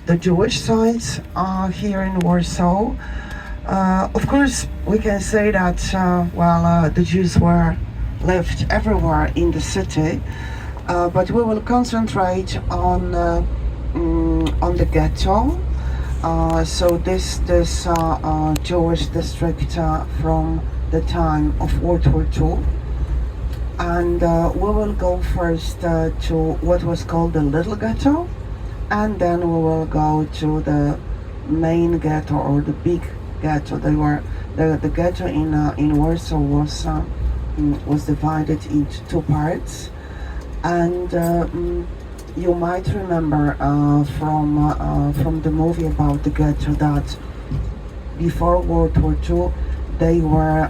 the Jewish sites here in Warsaw. Of course, we can say that the Jews were lived everywhere in the city, but we will concentrate on the ghetto. So this Jewish district from the time of World War II, and we will go first to what was called the Little Ghetto, and then we will go to the main ghetto or the big ghetto. They were the ghetto in Warsaw was divided into two parts, and you might remember from the movie about the ghetto that before World War II they were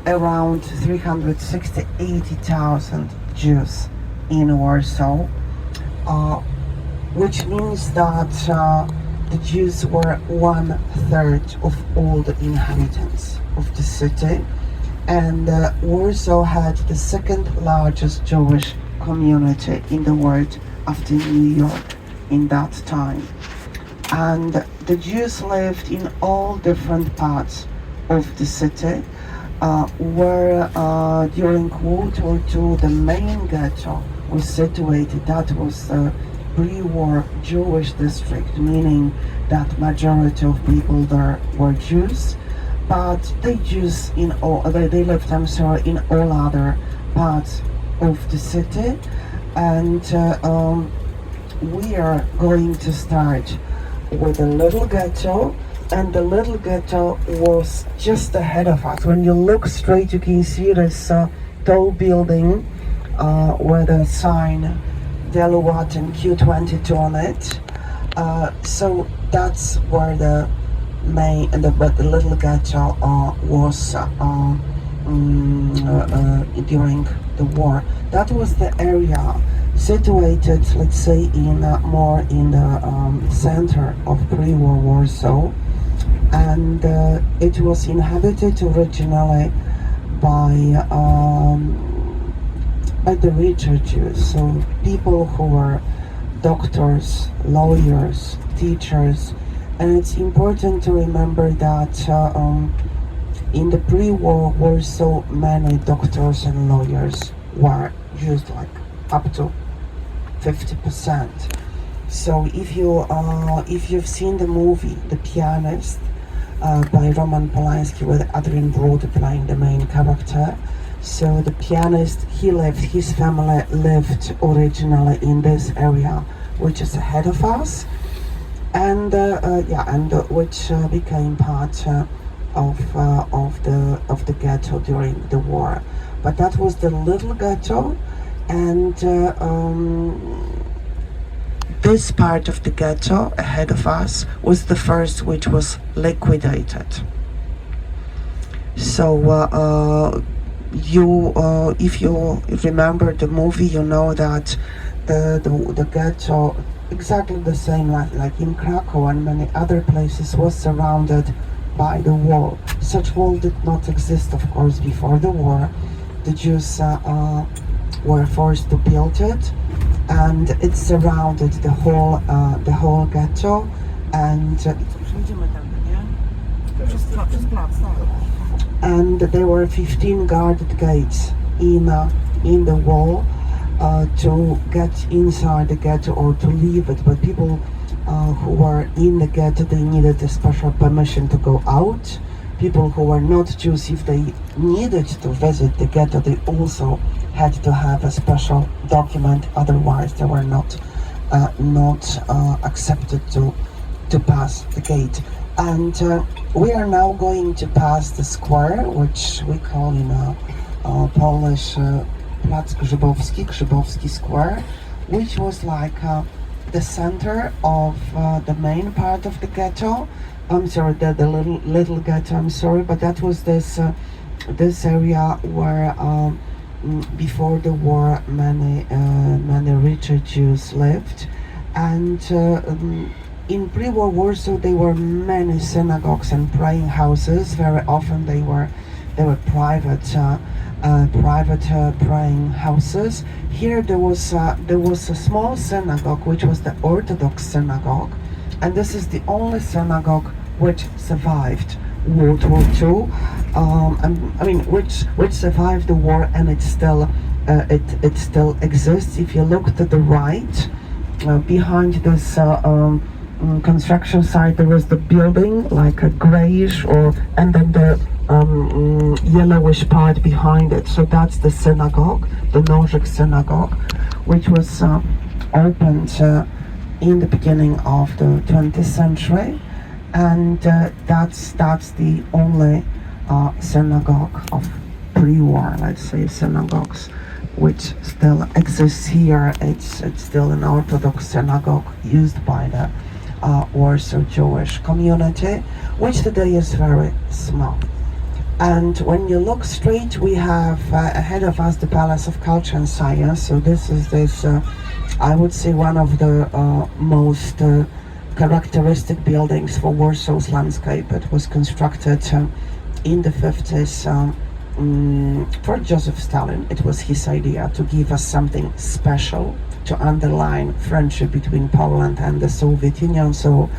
around 380,000 Jews in Warsaw, which means that the Jews were 1/3 of all the inhabitants of the city, and Warsaw had the second largest Jewish community in the world after New York in that time. And the Jews lived in all different parts of the city, where during World War II the main ghetto was situated. That was the pre-war Jewish district, meaning that majority of people there were Jews, but they lived in all other parts of the city. And we are going to start with a little ghetto, and the little ghetto was just ahead of us. When you look straight, you can see this tall building with a sign Deluat and Q22 on it. So that's where the little ghetto was during the war. That was the area situated, let's say, more in the center of pre-war Warsaw, and it was inhabited originally by the richer Jews, so people who were doctors, lawyers, teachers. And it's important to remember that in the pre-war Warsaw, many doctors and lawyers were Jews, like up to 50%. So if you've seen the movie The Pianist by Roman Polanski with Adrian Brody playing the main character, so the pianist, his family lived originally in this area, which is ahead of us, and which became part of the ghetto during the war. But that was the little ghetto, and this part of the ghetto ahead of us was the first which was liquidated. So if you remember the movie, you know that the ghetto, exactly the same like in Krakow and many other places, was surrounded by the wall. Such wall did not exist, of course, before the war. The Jews were forced to build it, and it surrounded the whole ghetto. And there were 15 guarded gates in the wall to get inside the ghetto or to leave it. But people who were in the ghetto, they needed a special permission to go out. People who were not Jews, if they needed to visit the ghetto, they also had to have a special document. Otherwise, they were not accepted to pass the gate. And we are now going to pass the square, which we call in Polish Plac Grzybowski Square, which was like the center of the main part of the ghetto. I'm sorry, the little ghetto. I'm sorry, but that was this area where before the war many richer Jews lived, and in pre-war Warsaw there were many synagogues and praying houses. Very often they were private praying houses. Here there was a small synagogue, which was the Orthodox synagogue, and this is the only synagogue which survived World War II. I mean, which survived the war, and it still exists. If you look to the right, behind this construction site, there is the building, like a grayish, and then the yellowish part behind it. So that's the synagogue, the Nożyk synagogue, which was opened in the beginning of the 20th century, and that's the only synagogue of pre-war, let's say, synagogues which still exists here. It's still an Orthodox synagogue used by the Warsaw Jewish community, which today is very small. And when you look straight, we have ahead of us the Palace of Culture and Science. So this is I would say, one of the most characteristic buildings for Warsaw's landscape. It was constructed in the 50s for Joseph Stalin. It was his idea to give us something special, to underline friendship between Poland and the Soviet Union. So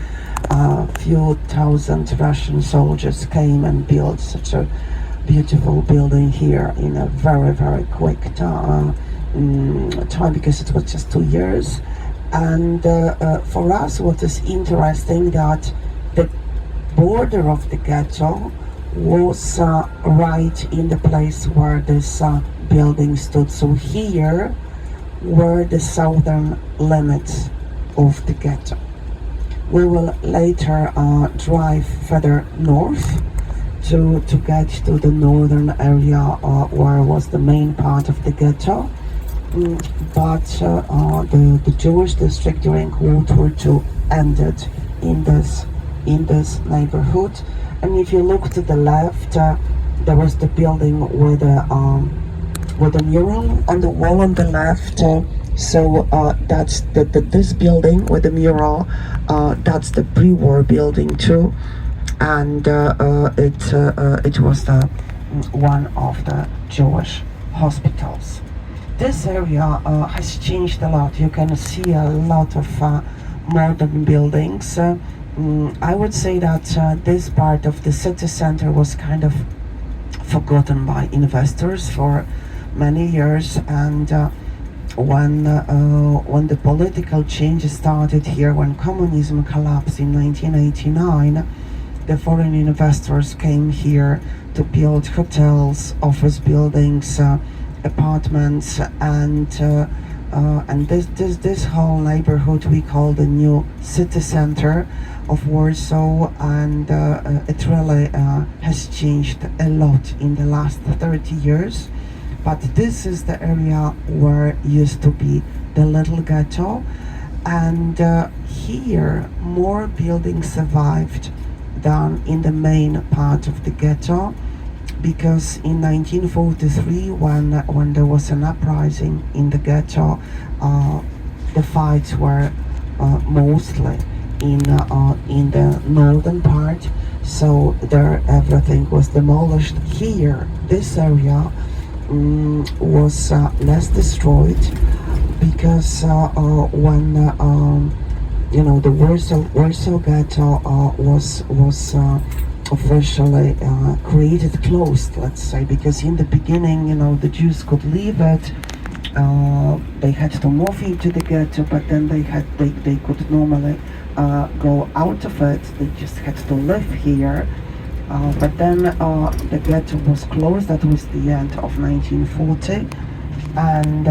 a few thousand Russian soldiers came and built such a beautiful building here in a very, very quick time, because it was just 2 years. And for us, what is interesting, that the border of the ghetto was right in the place where this building stood. So here were the southern limits of the ghetto. We will later drive further north to get to the northern area where was the main part of the ghetto. But the Jewish district during World War II ended in this neighborhood. And if you look to the left, there was the building with a mural on the wall on the left. So that's this building with the mural. That's the pre-war building too, and it was one of the Jewish hospitals. This area has changed a lot. You can see a lot of modern buildings. I would say that this part of the city center was kind of forgotten by investors for many years, and when the political changes started here, when communism collapsed in 1989, the foreign investors came here to build hotels, office buildings, apartments, and this whole neighborhood we call the new city center of Warsaw, and it really has changed a lot in the last 30 years. But this is the area where used to be the little ghetto, and here more buildings survived than in the main part of the ghetto, because in 1943, when there was an uprising in the ghetto, the fights were mostly in the northern part, so there everything was demolished. Here, this area was less destroyed, because when the Warsaw Ghetto was officially created, closed, let's say, because in the beginning, the Jews could leave it. They had to move into the ghetto, but then they could normally go out of it. They just had to live here. But then the ghetto was closed. That was the end of 1940, and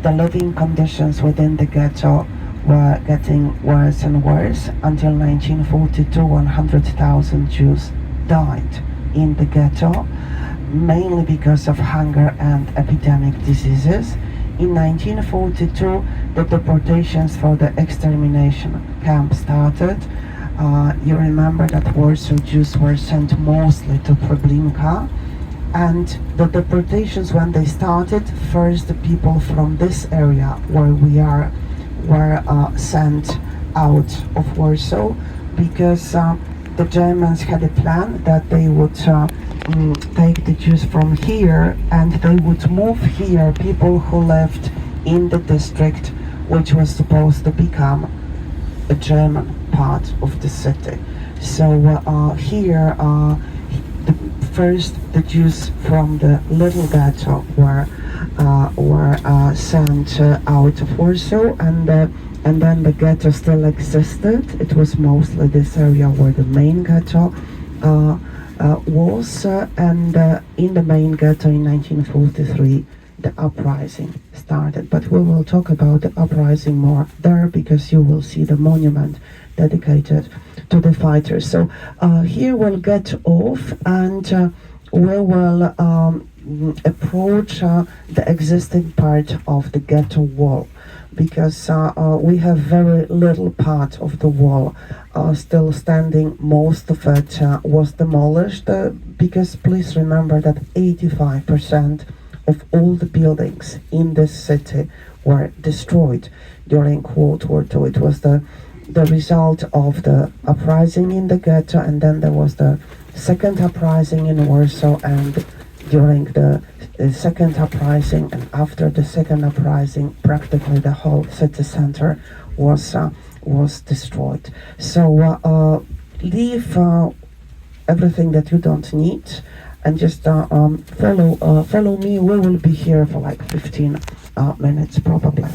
the living conditions within the ghetto were getting worse and worse until 1942. 100,000 Jews died in the ghetto, mainly because of hunger and epidemic diseases. In 1942, the deportations for the extermination camp started. You remember that Warsaw Jews were sent mostly to Treblinka, and the deportations, when they started, first the people from this area where we are were sent out of Warsaw, because the Germans had a plan that they would take the Jews from here, and they would move here people who lived in the district which was supposed to become a German part of the city. So here, the first the Jews from the little ghetto were sent out of Warsaw, and then the ghetto still existed. It was mostly this area where the main ghetto was, and in the main ghetto in 1943 the uprising started. But we will talk about the uprising more there, because you will see the monument dedicated to the fighters. So here we'll get off, and we will approach the existing part of the ghetto wall, because we have very little part of the wall still standing. Most of it was demolished, because please remember that 85% of all the buildings in this city were destroyed during World War II. It was the result of the uprising in the ghetto, and then there was the second uprising in Warsaw, and during the second uprising and after the second uprising, practically the whole city center was destroyed. So leave everything that you don't need, and just follow me. We will be here for like 15 minutes probably.